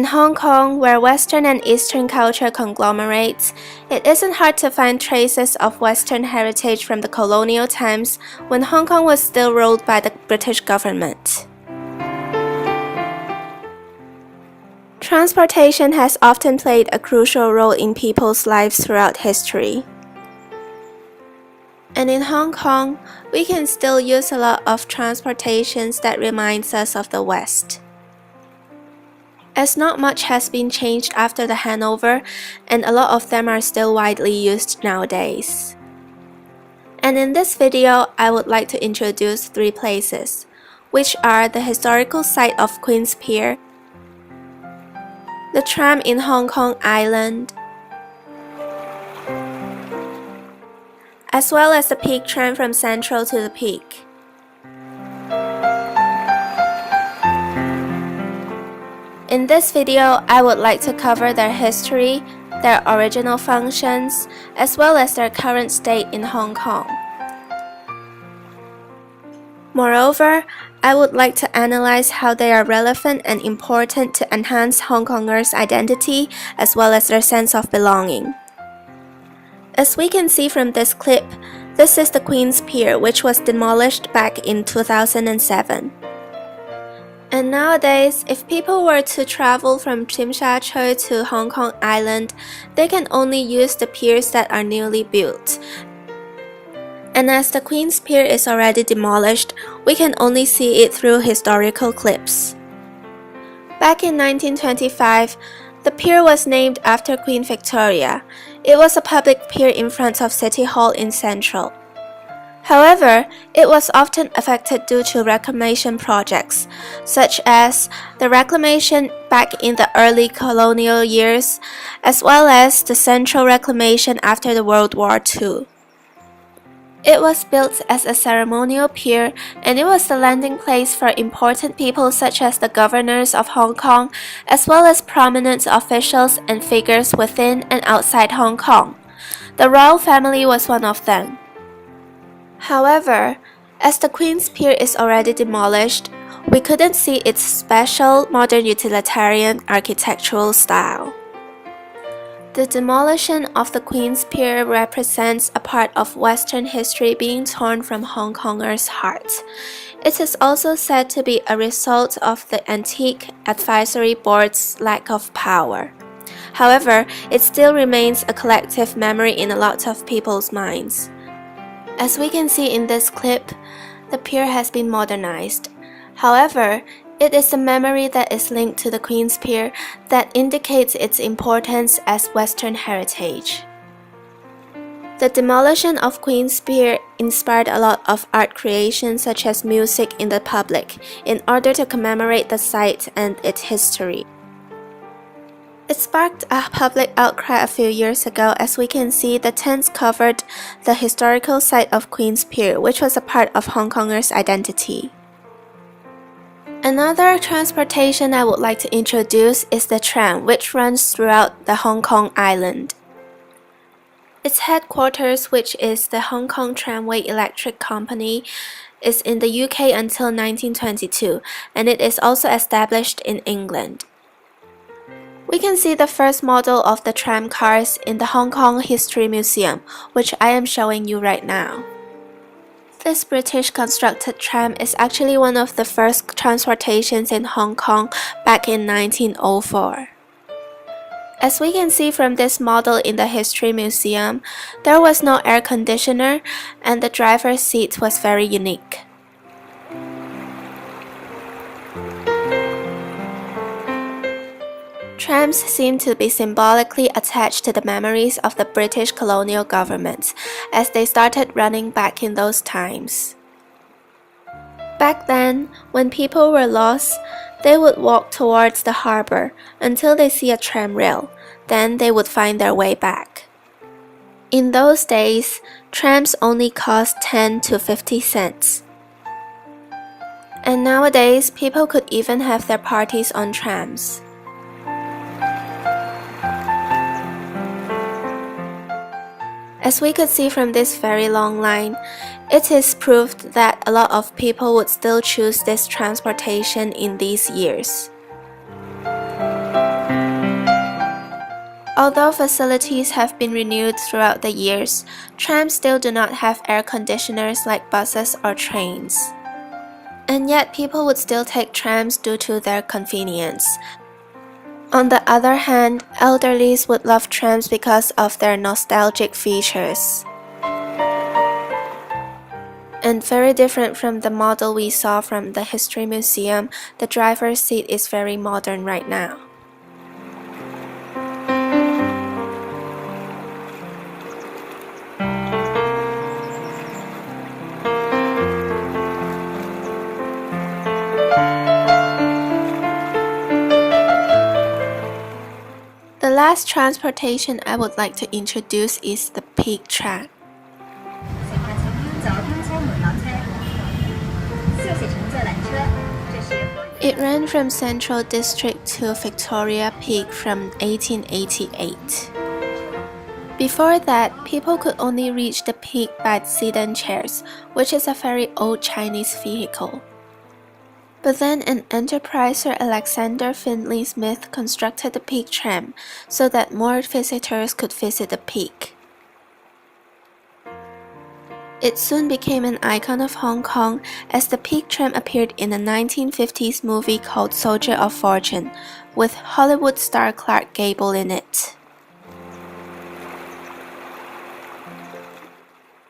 In Hong Kong, where Western and Eastern culture conglomerates, it isn't hard to find traces of Western heritage from the colonial times when Hong Kong was still ruled by the British government. Transportation has often played a crucial role in people's lives throughout history. And in Hong Kong, we can still use a lot of transportations that reminds us of the West. As not much has been changed after the handover, and a lot of them are still widely used nowadays. And in this video, I would like to introduce 3 places, which are the historical site of Queen's Pier, the tram in Hong Kong Island, as well as the Peak tram from Central to the Peak. In this video, I would like to cover their history, their original functions, as well as their current state in Hong Kong. Moreover, I would like to analyze how they are relevant and important to enhance Hong Kongers' identity as well as their sense of belonging. As we can see from this clip, this is the Queen's Pier, which was demolished back in 2007. And nowadays, if people were to travel from Cheuk to Hong Kong Island, they can only use the piers that are newly built. And as the Queen's Pier is already demolished, we can only see it through historical clips. Back in 1925, the pier was named after Queen Victoria. It was a public pier in front of City Hall in Central. However, it was often affected due to reclamation projects, such as the reclamation back in the early colonial years, as well as the central reclamation after the World War II. It was built as a ceremonial pier, and it was the landing place for important people such as the governors of Hong Kong, as well as prominent officials and figures within and outside Hong Kong. The royal family was one of them. However, as the Queen's Pier is already demolished, we couldn't see its special modern utilitarian architectural style. The demolition of the Queen's Pier represents a part of Western history being torn from Hong Kongers' hearts. It is also said to be a result of the Antique Advisory Board's lack of power. However, it still remains a collective memory in a lot of people's minds. As we can see in this clip, the pier has been modernized. However, it is a memory that is linked to the Queen's Pier that indicates its importance as Western heritage. The demolition of Queen's Pier inspired a lot of art creation such as music in the public in order to commemorate the site and its history. It sparked a public outcry a few years ago as we can see the tents covered the historical site of Queen's Pier, which was a part of Hong Kongers' identity. Another transportation I would like to introduce is the tram, which runs throughout the Hong Kong Island. Its headquarters, which is the Hong Kong Tramway Electric Company, is in the UK until 1922, and it is also established in England. We can see the first model of the tram cars in the Hong Kong History Museum, which I am showing you right now. This British-constructed tram is actually one of the first transportations in Hong Kong back in 1904. As we can see from this model in the History Museum, there was no air conditioner and the driver's seat was very unique. Trams seem to be symbolically attached to the memories of the British colonial government, as they started running back in those times. Back then, when people were lost, they would walk towards the harbor until they see a tram rail, then they would find their way back. In those days, trams only cost 10 to 50 cents. And nowadays, people could even have their parties on trams. As we could see from this very long line, it is proved that a lot of people would still choose this transportation in these years. Although facilities have been renewed throughout the years, trams still do not have air conditioners like buses or trains. And yet people would still take trams due to their convenience. On the other hand, elderlies would love trams because of their nostalgic features. And very different from the model we saw from the History Museum, the driver's seat is very modern right now. The last transportation I would like to introduce is the pig tram. It ran from Central District to Victoria Peak from 1888. Before that, people could only reach the peak by sedan chairs, which is a very old Chinese vehicle. But then an enterpriser Alexander Findlay Smith constructed the peak tram so that more visitors could visit the peak. It soon became an icon of Hong Kong as the peak tram appeared in a 1950s movie called Soldier of Fortune, with Hollywood star Clark Gable in it.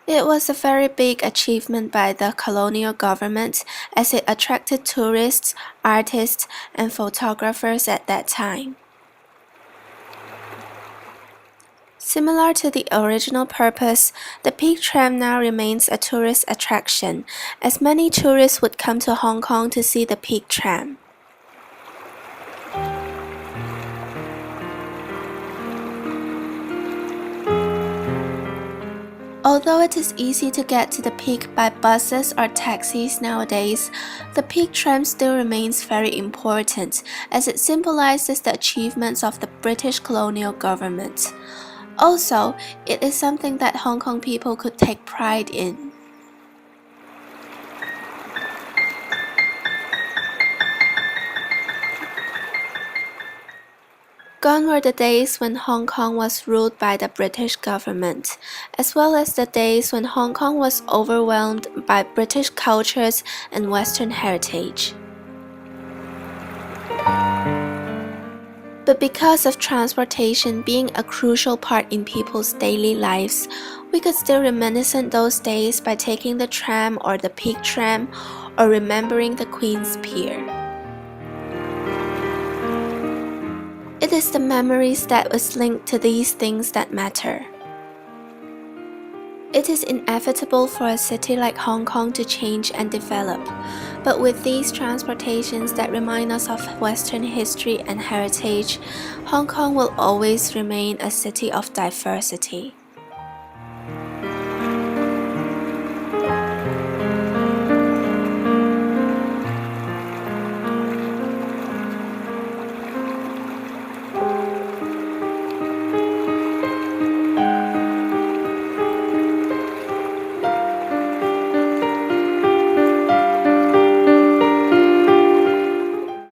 It was a very big achievement by the colonial government as it attracted tourists, artists, and photographers at that time. Similar to the original purpose, the peak tram now remains a tourist attraction, as many tourists would come to Hong Kong to see the peak tram. Although it is easy to get to the peak by buses or taxis nowadays, the peak tram still remains very important as it symbolizes the achievements of the British colonial government. Also, it is something that Hong Kong people could take pride in. Gone were the days when Hong Kong was ruled by the British government, as well as the days when Hong Kong was overwhelmed by British cultures and Western heritage. But because of transportation being a crucial part in people's daily lives, we could still reminiscent those days by taking the tram or the peak tram or remembering the Queen's Pier. It is the memories that was linked to these things that matter. It is inevitable for a city like Hong Kong to change and develop, but with these transportations that remind us of Western history and heritage, Hong Kong will always remain a city of diversity.